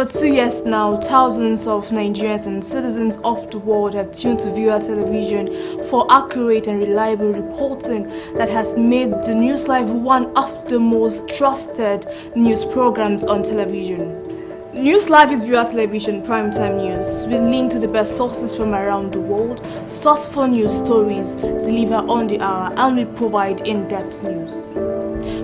over 2 years now, thousands of Nigerians and citizens of the world have tuned to view our television for accurate and reliable reporting that has made the Newslive one of the most trusted news programs on television. Newslive is viewer television primetime news. We link to the best sources from around the world, source for news stories, deliver on the hour, and we provide in-depth news.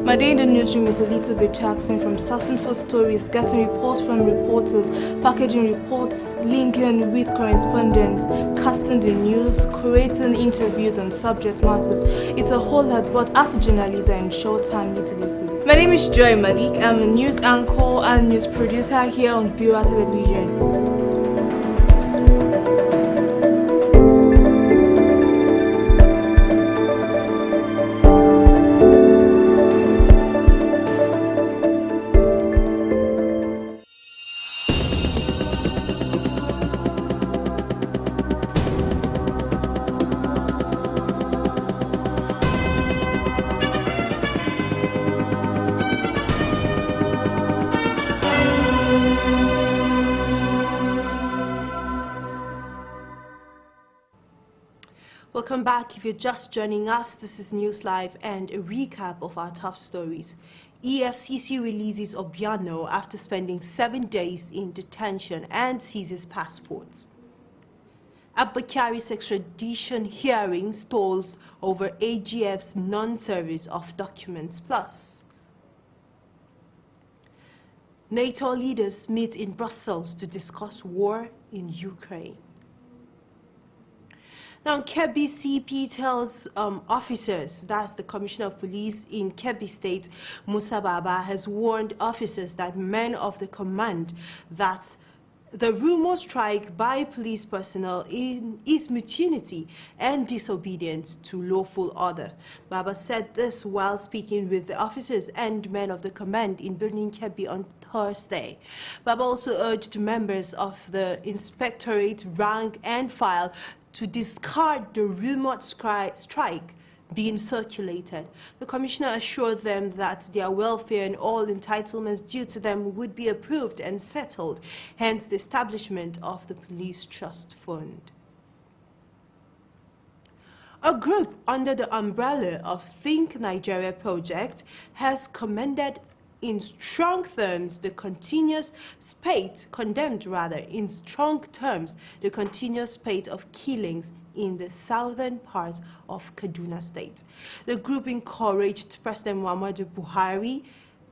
My day in the newsroom is a little bit taxing, from sourcing for stories, getting reports from reporters, packaging reports, linking with correspondents, casting the news, creating interviews on subject matters. It's a whole lot, but as a journalist, I ensure timely delivery. My name is Joy Malik. I'm a news anchor and news producer here on Viewer Television. Welcome back. If you're just joining us, this is Newslive and a recap of our top stories. EFCC releases Obiano after spending 7 days in detention and seizes passports. Abba Kyari's extradition hearing stalls over AGF's non-service of documents. Plus, NATO leaders meet in Brussels to discuss war in Ukraine. Now, Kebbi CP tells officers, that's the Commissioner of Police in Kebbi State, Musa Baba, has warned officers that men of the command that the rumored strike by police personnel is mutiny and disobedience to lawful order. Baba said this while speaking with the officers and men of the command in Birnin Kebbi on Thursday. Baba also urged members of the inspectorate rank and file to discard the rumored strike being circulated. The commissioner assured them that their welfare and all entitlements due to them would be approved and settled, hence the establishment of the Police Trust Fund. A group under the umbrella of Think Nigeria project has commended in strong terms the continuous spate, condemned rather, in strong terms the continuous spate of killings in the southern part of Kaduna State. The group encouraged President Muhammadu Buhari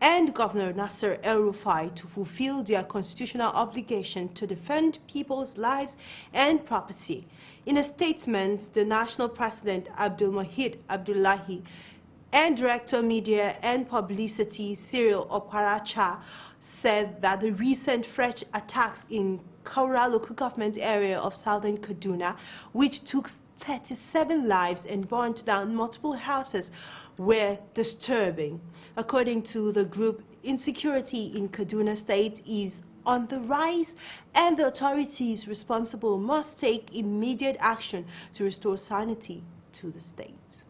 and Governor Nasser El-Rufai to fulfill their constitutional obligation to defend people's lives and property. In a statement, the national president Abdul Mahid Abdullahi and Director Media and Publicity Cyril Oparacha said that the recent fresh attacks in Kaura local government area of southern Kaduna, which took 37 lives and burnt down multiple houses, were disturbing. According to the group, insecurity in Kaduna State is on the rise, and the authorities responsible must take immediate action to restore sanity to the state.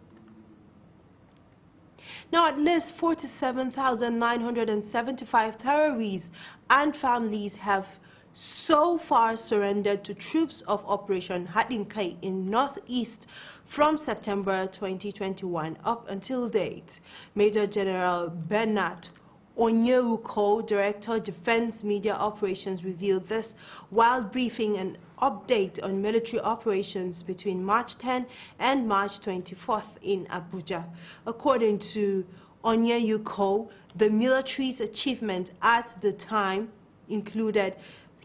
Now, at least 47,975 terrorists and families have so far surrendered to troops of Operation Hadinkai in northeast from September 2021 up until date. Major General Bernard Onyeuko, Director Defense Media Operations, revealed this while briefing an update on military operations between March 10 and March 24th in Abuja. According to Onyeuko, the military's achievement at the time included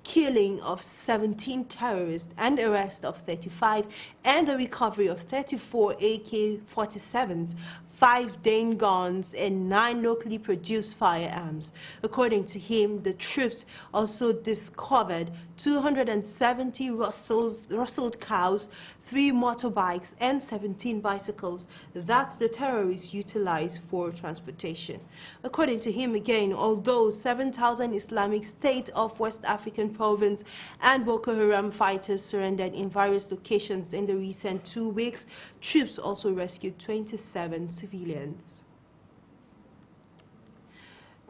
killing of 17 terrorists and arrest of 35 and the recovery of 34 AK-47s, 5 Dane guns and 9 locally produced firearms. According to him, the troops also discovered 270 rustled cows, 3 motorbikes and 17 bicycles that the terrorists utilized for transportation. According to him again, although 7,000 Islamic State of West African province and Boko Haram fighters surrendered in various locations in the recent 2 weeks, troops also rescued 27 civilians.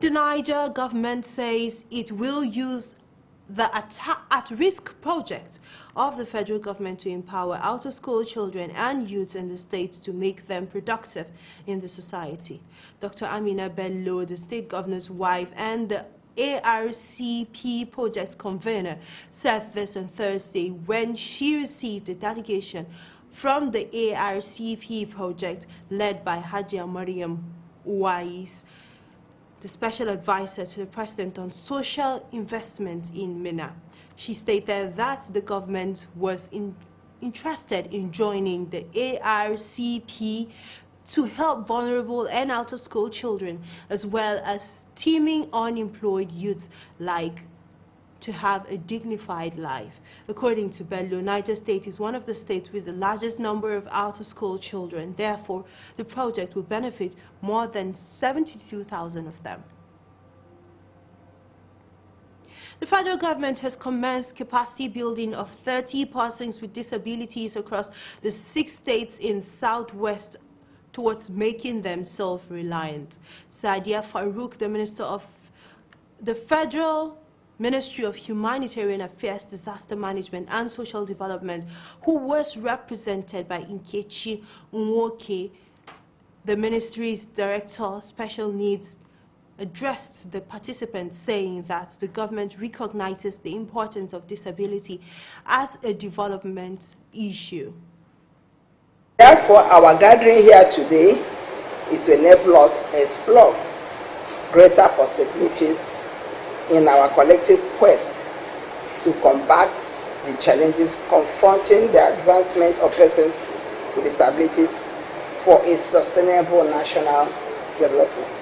The Niger government says it will use the at-risk project of the federal government to empower out-of-school children and youths in the state to make them productive in the society. Dr. Amina Bello, the state governor's wife and the ARCP project convener, said this on Thursday when she received a delegation from the ARCP project led by Hajia Mariam Uwais, the special advisor to the president on social investment in Minna. She stated that the government was interested in joining the ARCP to help vulnerable and out-of-school children, as well as teaming unemployed youths to have a dignified life. According to Bello, Niger State is one of the states with the largest number of out-of-school children. Therefore, the project will benefit more than 72,000 of them. The federal government has commenced capacity building of 30 persons with disabilities across the 6 states in Southwest towards making them self-reliant. Sadia Farouk, the Minister of the Federal Ministry of Humanitarian Affairs, Disaster Management and Social Development, who was represented by Nkechi Nwoke, the ministry's Director of Special Needs, addressed the participants, saying that the government recognizes the importance of disability as a development issue. Therefore, our gathering here today is to enable us explore greater possibilities in our collective quest to combat the challenges confronting the advancement of persons with disabilities for a sustainable national development.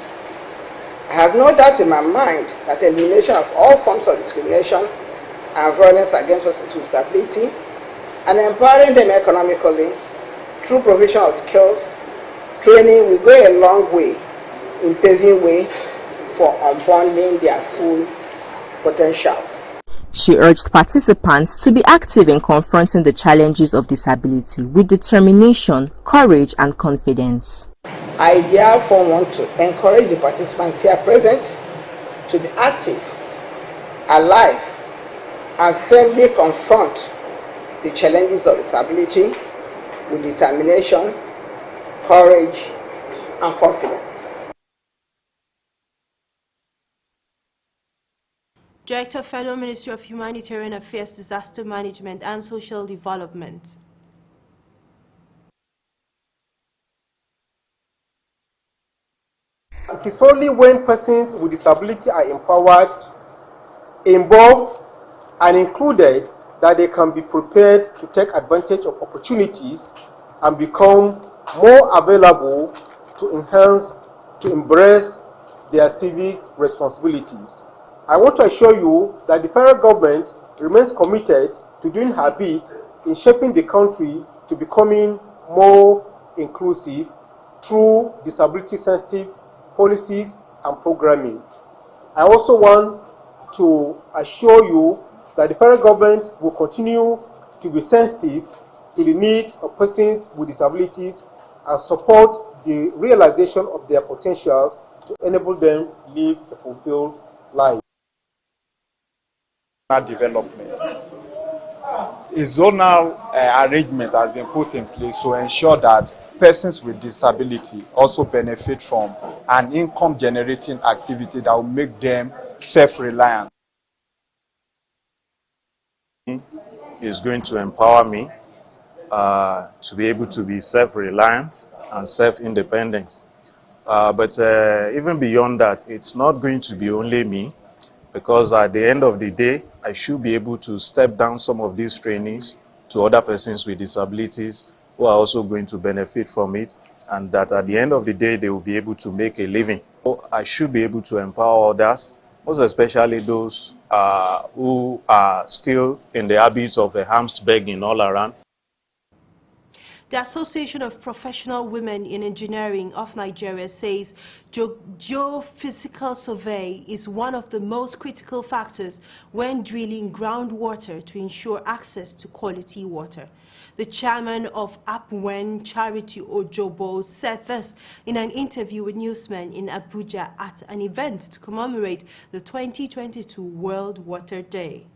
I have no doubt in my mind that elimination of all forms of discrimination and violence against persons with disability and empowering them economically through provision of skills, training will go a long way in paving way for unbundling their full potentials. She urged participants to be active in confronting the challenges of disability with determination, courage, and confidence. I therefore want to encourage the participants here present to be active, alive, and firmly confront the challenges of disability with determination, courage, and confidence. Director, Federal Ministry of Humanitarian Affairs, Disaster Management and Social Development. It is only when persons with disability are empowered, involved, and included that they can be prepared to take advantage of opportunities and become more available to embrace their civic responsibilities. I want to assure you that the federal government remains committed to doing her bit in shaping the country to becoming more inclusive through disability-sensitive policies and programming. I also want to assure you that the federal government will continue to be sensitive to the needs of persons with disabilities and support the realization of their potentials to enable them to live a fulfilled life. Development. A zonal arrangement has been put in place to ensure that persons with disability also benefit from an income-generating activity that will make them self-reliant. Is going to empower me to be able to be self-reliant and self-independent. But even beyond that, it's not going to be only me, because at the end of the day, I should be able to step down some of these trainings to other persons with disabilities who are also going to benefit from it, and that at the end of the day, they will be able to make a living. So I should be able to empower others, most especially those who are still in the habits of alms begging all around. The Association of Professional Women in Engineering of Nigeria says geophysical survey is one of the most critical factors when drilling groundwater to ensure access to quality water. The chairman of APWEN, Charity Ojobo, said this in an interview with newsmen in Abuja at an event to commemorate the 2022 World Water Day.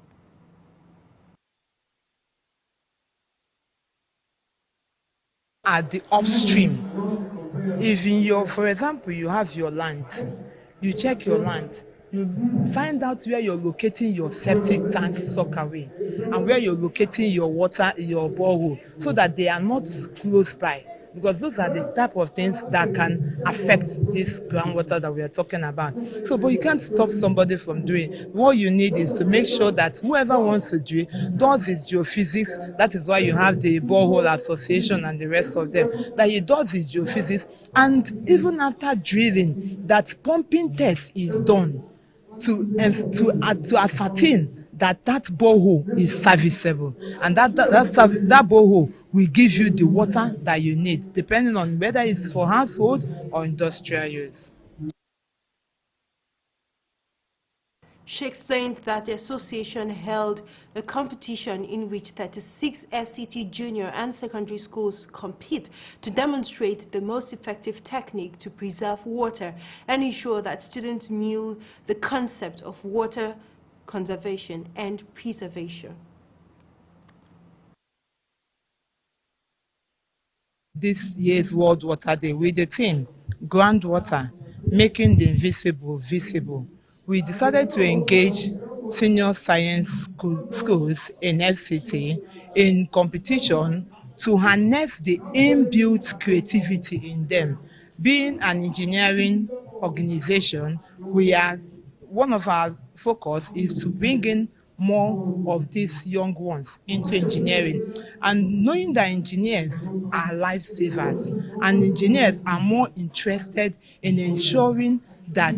at the upstream. If in your, for example, you have your land, you check your land, you find out where you're locating your septic tank sockaway and where you're locating your water, your borehole, so that they are not close by. Because those are the type of things that can affect this groundwater that we are talking about. So, but you can't stop somebody from doing. What you need is to make sure that whoever wants to do it does his geophysics. That is why you have the borehole association and the rest of them. That he does his geophysics, and even after drilling, that pumping test is done to ascertain that borehole is serviceable, and that borehole will give you the water that you need, depending on whether it's for household or industrial use. She explained that the association held a competition in which 36 FCT junior and secondary schools compete to demonstrate the most effective technique to preserve water and ensure that students knew the concept of water conservation and preservation. This year's World Water Day with the theme, Groundwater, Making the Invisible Visible. We decided to engage senior science schools in FCT in competition to harness the inbuilt creativity in them. Being an engineering organization, one of our focus is to bring in more of these young ones into engineering, and knowing that engineers are lifesavers and engineers are more interested in ensuring that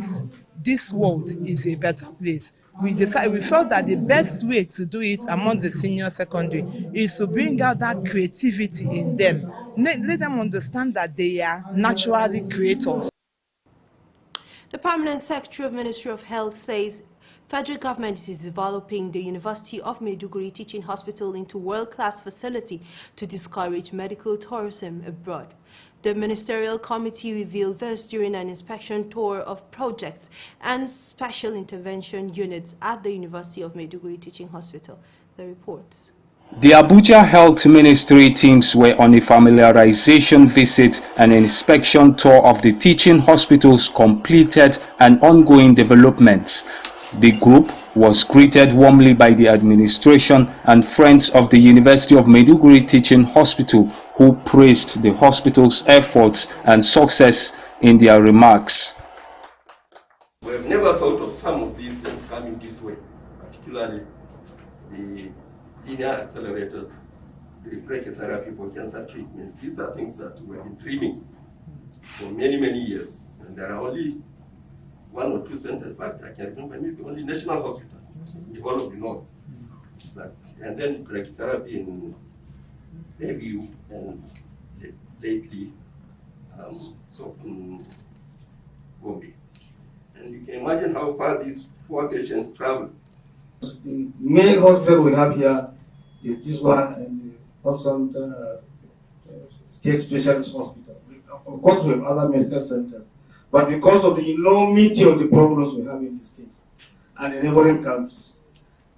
this world is a better place. We felt that the best way to do it among the senior secondary is to bring out that creativity in them. Let them understand that they are naturally creators. The Permanent Secretary of Ministry of Health says federal government is developing the University of Maiduguri Teaching Hospital into world-class facility to discourage medical tourism abroad. The ministerial committee revealed this during an inspection tour of projects and special intervention units at the University of Maiduguri Teaching Hospital. The reports. The Abuja Health Ministry teams were on a familiarization visit and inspection tour of the teaching hospitals completed and ongoing developments. The group was greeted warmly by the administration and friends of the University of Maiduguri Teaching Hospital, who praised the hospital's efforts and success in their remarks. We've never thought of some of these things coming this way, particularly the linear accelerators, the brachytherapy for cancer treatment. These are things that we've been dreaming for many, many years. And there are only 1 or 2 centers, but I can remember maybe only National Hospital, the whole of the North. And then brachytherapy in Fairview and lately in Gombe. And you can imagine how far these poor patients travel. The main hospital we have here is this one, and also the State Specialist Hospital. Of course, we have other medical centers, but because of the enormity of the problems we have in the state and in neighboring countries,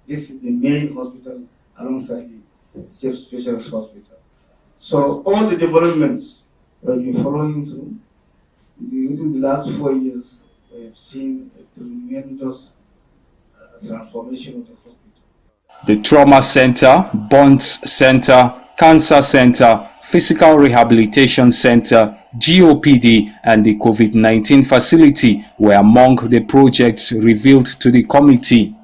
this is the main hospital alongside the State Specialist Hospital. So all the developments we've been following through within the last 4 years, we have seen a tremendous transformation of the hospital. The Trauma Center, Burns Center, Cancer Center, Physical Rehabilitation Center, GOPD, and the COVID-19 facility were among the projects revealed to the committee.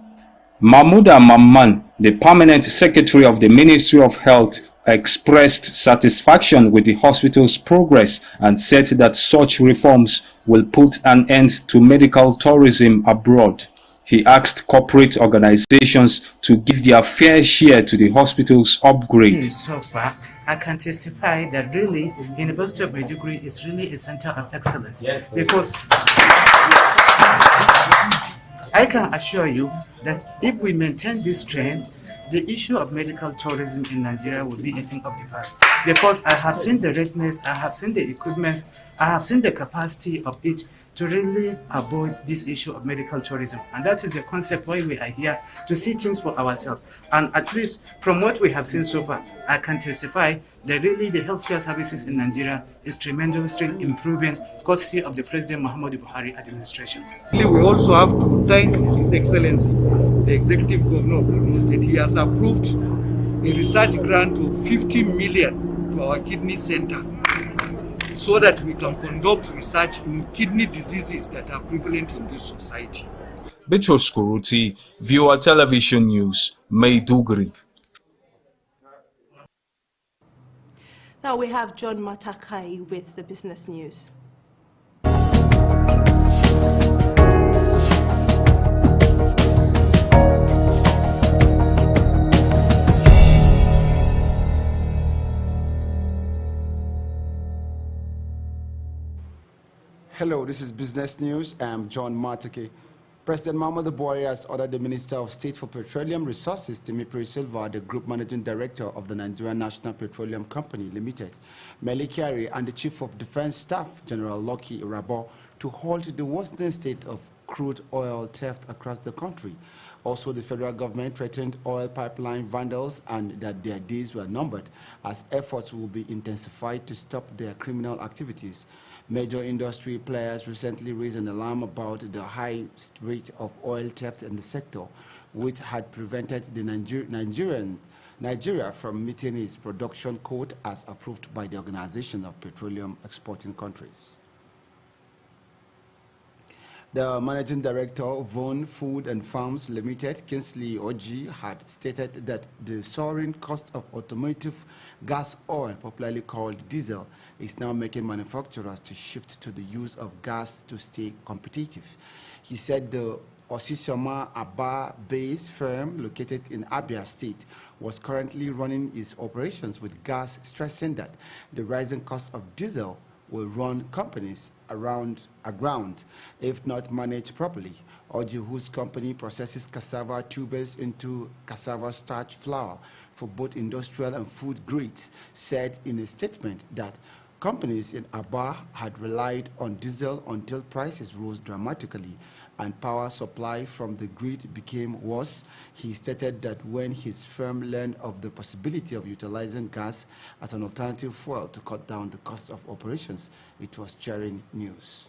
Mahmouda Mamman, the Permanent Secretary of the Ministry of Health, expressed satisfaction with the hospital's progress and said that such reforms will put an end to medical tourism abroad. He asked corporate organizations to give their fair share to the hospital's upgrade. So far, I can testify that really University of Maiduguri is really a center of excellence. Yes. Because I can assure you that if we maintain this trend, the issue of medical tourism in Nigeria will be a thing of the past. Because I have seen the readiness, I have seen the equipment, I have seen the capacity of it to really avoid this issue of medical tourism. And that is the concept why we are here, to see things for ourselves. And at least from what we have seen so far, I can testify that really the healthcare services in Nigeria is tremendously improving, courtesy of the President Muhammadu Buhari administration. We also have to thank His Excellency, the Executive Governor of Borno State. He has approved a research grant of 50 million to our kidney center, so that we can conduct research in kidney diseases that are prevalent in this society. Bitrus Kuruti, Viewer Television News, Maiduguri. Now we have John Matakai with the business news. Hello, this is Business News. I'm John Matake. President Muhammadu Buhari has ordered the Minister of State for Petroleum Resources, Timipri Silva, the Group Managing Director of the Nigerian National Petroleum Company Limited, Mele Kyari, and the Chief of Defense Staff, General Lucky Irabo, to halt the worsening state of crude oil theft across the country. Also, the federal government threatened oil pipeline vandals and that their days were numbered, as efforts will be intensified to stop their criminal activities. Major industry players recently raised an alarm about the high rate of oil theft in the sector, which had prevented the Nigeria from meeting its production quota as approved by the Organization of Petroleum Exporting Countries. The Managing Director of Vaughan Food and Farms Limited, Kingsley Oji, had stated that the soaring cost of automotive gas oil, popularly called diesel, is now making manufacturers to shift to the use of gas to stay competitive. He said the Osisioma Aba-based firm located in Abia State was currently running its operations with gas, stressing that the rising cost of diesel will run companies aground if not managed properly. Oji, whose company processes cassava tubers into cassava starch flour for both industrial and food grades, said in a statement that companies in Aba had relied on diesel until prices rose dramatically and power supply from the grid became worse. He stated that when his firm learned of the possibility of utilizing gas as an alternative fuel to cut down the cost of operations, it was cheering news.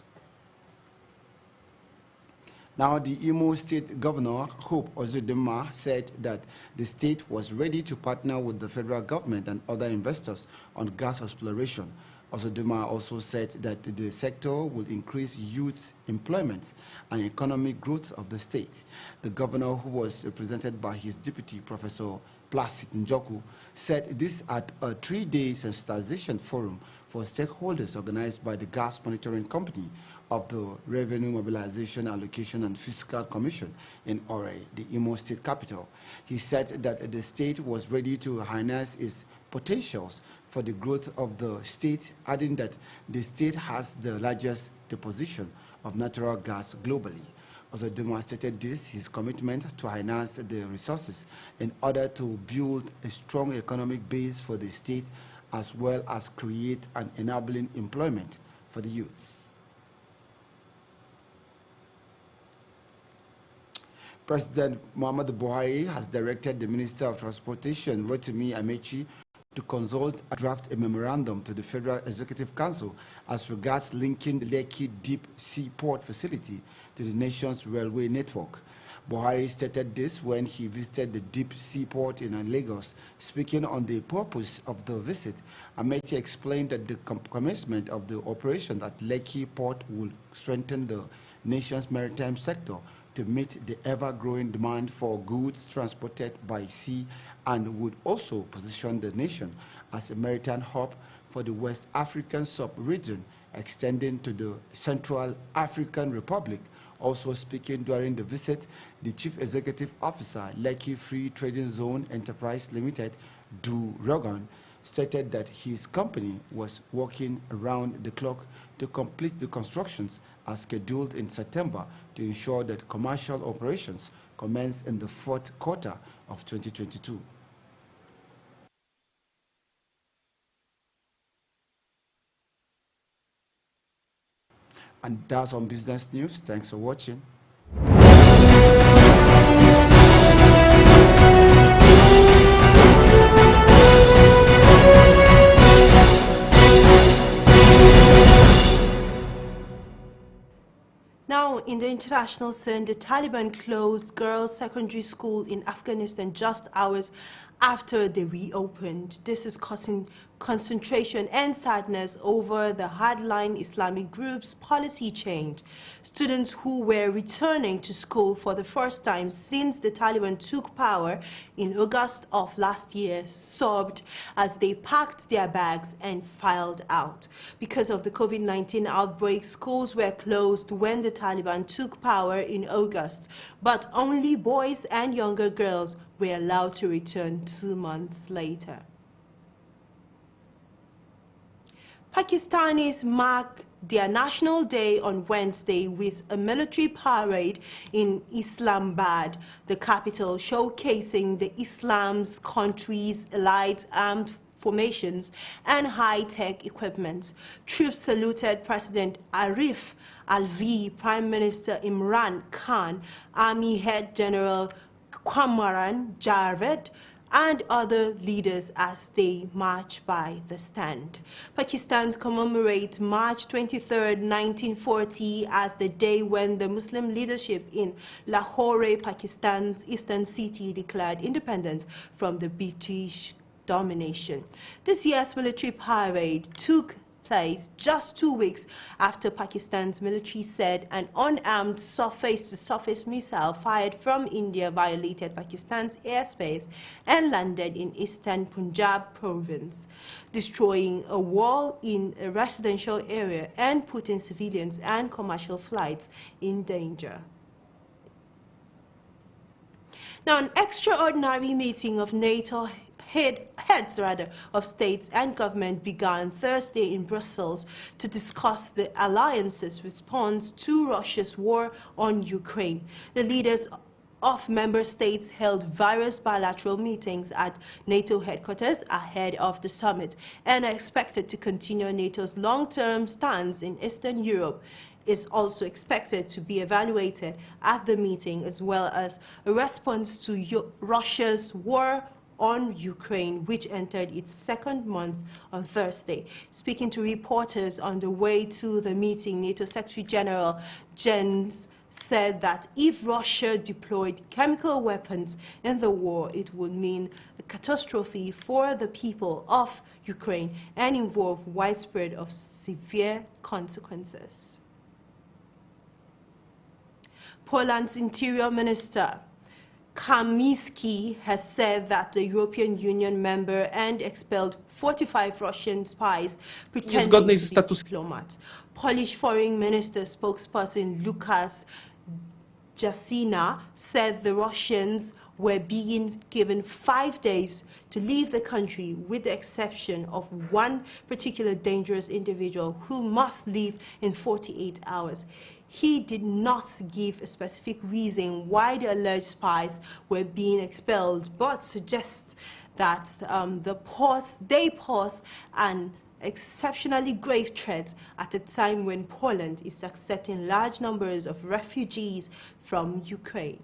Now, the Imo State Governor, Hope Uzodinma, said that the state was ready to partner with the federal government and other investors on gas exploration. Uzodinma also said that the sector will increase youth employment and economic growth of the state. The governor, who was represented by his deputy, Professor Placid Njoku, said this at a 3-day sensitization forum for stakeholders organized by the Gas Monitoring Company of the Revenue Mobilization, Allocation and Fiscal Commission in Ore, the Imo State capital. He said that the state was ready to harness its potentials for the growth of the state, adding that the state has the largest deposition of natural gas globally. Also demonstrated his commitment to harness the resources in order to build a strong economic base for the state, as well as create an enabling employment for the youth. President Muhammadu Buhari has directed the Minister of Transportation, Rotimi Amechi, to consult and draft a memorandum to the Federal Executive Council as regards linking the Lekki Deep Sea Port Facility to the nation's railway network. Buhari stated this when he visited the Deep Sea Port in Lagos. Speaking on the purpose of the visit, Amechi explained that the commencement of the operation at Lekki Port will strengthen the nation's maritime sector to meet the ever-growing demand for goods transported by sea, and would also position the nation as a maritime hub for the West African sub-region extending to the Central African Republic. Also speaking during the visit, the Chief Executive Officer, Lekki Free Trading Zone Enterprise Limited, Du Rogan, stated that his company was working around the clock to complete the constructions as scheduled in September to ensure that commercial operations commence in the fourth quarter of 2022. And that's on business news. Thanks for watching. Now, in the international scene, the Taliban closed girls' secondary school in Afghanistan just hours after they reopened. This is causing concentration and sadness over the hardline Islamic group's policy change. Students who were returning to school for the first time since the Taliban took power in August of last year sobbed as they packed their bags and filed out. Because of the COVID-19 outbreak, schools were closed when the Taliban took power in August, but only boys and younger girls were allowed to return 2 months later. Pakistanis mark their National Day on Wednesday with a military parade in Islamabad, the capital, showcasing the Islam's country's elite armed formations and high-tech equipment. Troops saluted President Arif Alvi, Prime Minister Imran Khan, Army Head General Qamaran Javed, and other leaders as they march by the stand. Pakistan's commemorate March 23, 1940 as the day when the Muslim leadership in Lahore, Pakistan's eastern city, declared independence from the British domination. This year's military parade took place just 2 weeks after Pakistan's military said an unarmed surface-to-surface missile fired from India violated Pakistan's airspace and landed in eastern Punjab province, destroying a wall in a residential area and putting civilians and commercial flights in danger. Now, an extraordinary meeting of NATO heads of states and government began Thursday in Brussels to discuss the alliance's response to Russia's war on Ukraine. The leaders of member states held various bilateral meetings at NATO headquarters ahead of the summit and are expected to continue NATO's long-term stance in Eastern Europe. Is also expected to be evaluated at the meeting, as well as a response to Russia's war on Ukraine, which entered its second month on Thursday. Speaking to reporters on the way to the meeting, NATO Secretary General Jens said that if Russia deployed chemical weapons in the war, it would mean a catastrophe for the people of Ukraine and involve widespread of severe consequences. Poland's Interior Minister Kamiński has said that the European Union member and expelled 45 Russian spies pretending to be diplomats. Polish Foreign Minister spokesperson Lukasz Jasina said the Russians were being given 5 days to leave the country, with the exception of one particular dangerous individual who must leave in 48 hours. He did not give a specific reason why the alleged spies were being expelled, but suggests that they pose an exceptionally grave threat at a time when Poland is accepting large numbers of refugees from Ukraine.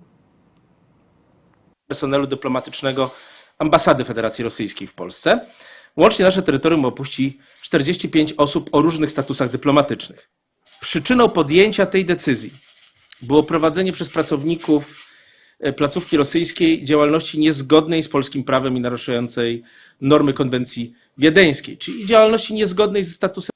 Personelu dyplomatycznego ambasady Federacji Rosyjskiej w Polsce. Łącznie nasze terytorium opuści 45 osób o różnych statusach dyplomatycznych. Przyczyną podjęcia tej decyzji było prowadzenie przez pracowników placówki rosyjskiej działalności niezgodnej z polskim prawem i naruszającej normy konwencji wiedeńskiej, czyli działalności niezgodnej ze statusem.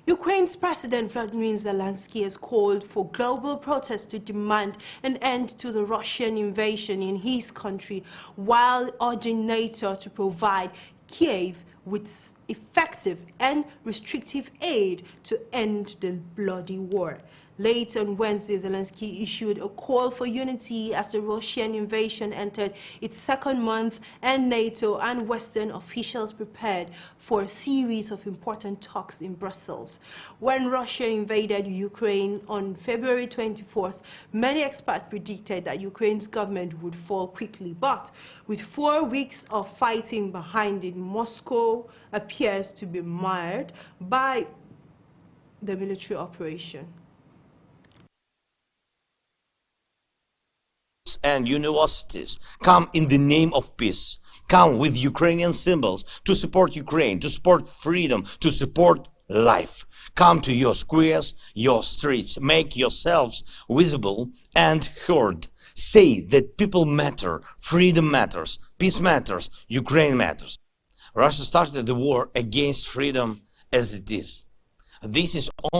Ukraine's President Vladimir Zelensky has called for global protests to demand an end to the Russian invasion in his country, while urging NATO to provide Kiev with effective and restrictive aid to end the bloody war. Late on Wednesday, Zelensky issued a call for unity as the Russian invasion entered its second month, and NATO and Western officials prepared for a series of important talks in Brussels. When Russia invaded Ukraine on February 24th, many experts predicted that Ukraine's government would fall quickly. But with 4 weeks of fighting behind it, Moscow appears to be mired by the military operation. And universities come in the name of peace, come with Ukrainian symbols to support Ukraine, to support freedom, to support life. Come to your squares, your streets, make yourselves visible and heard. Say that people matter, freedom matters, peace matters, Ukraine matters. Russia started the war against freedom as it is. This is only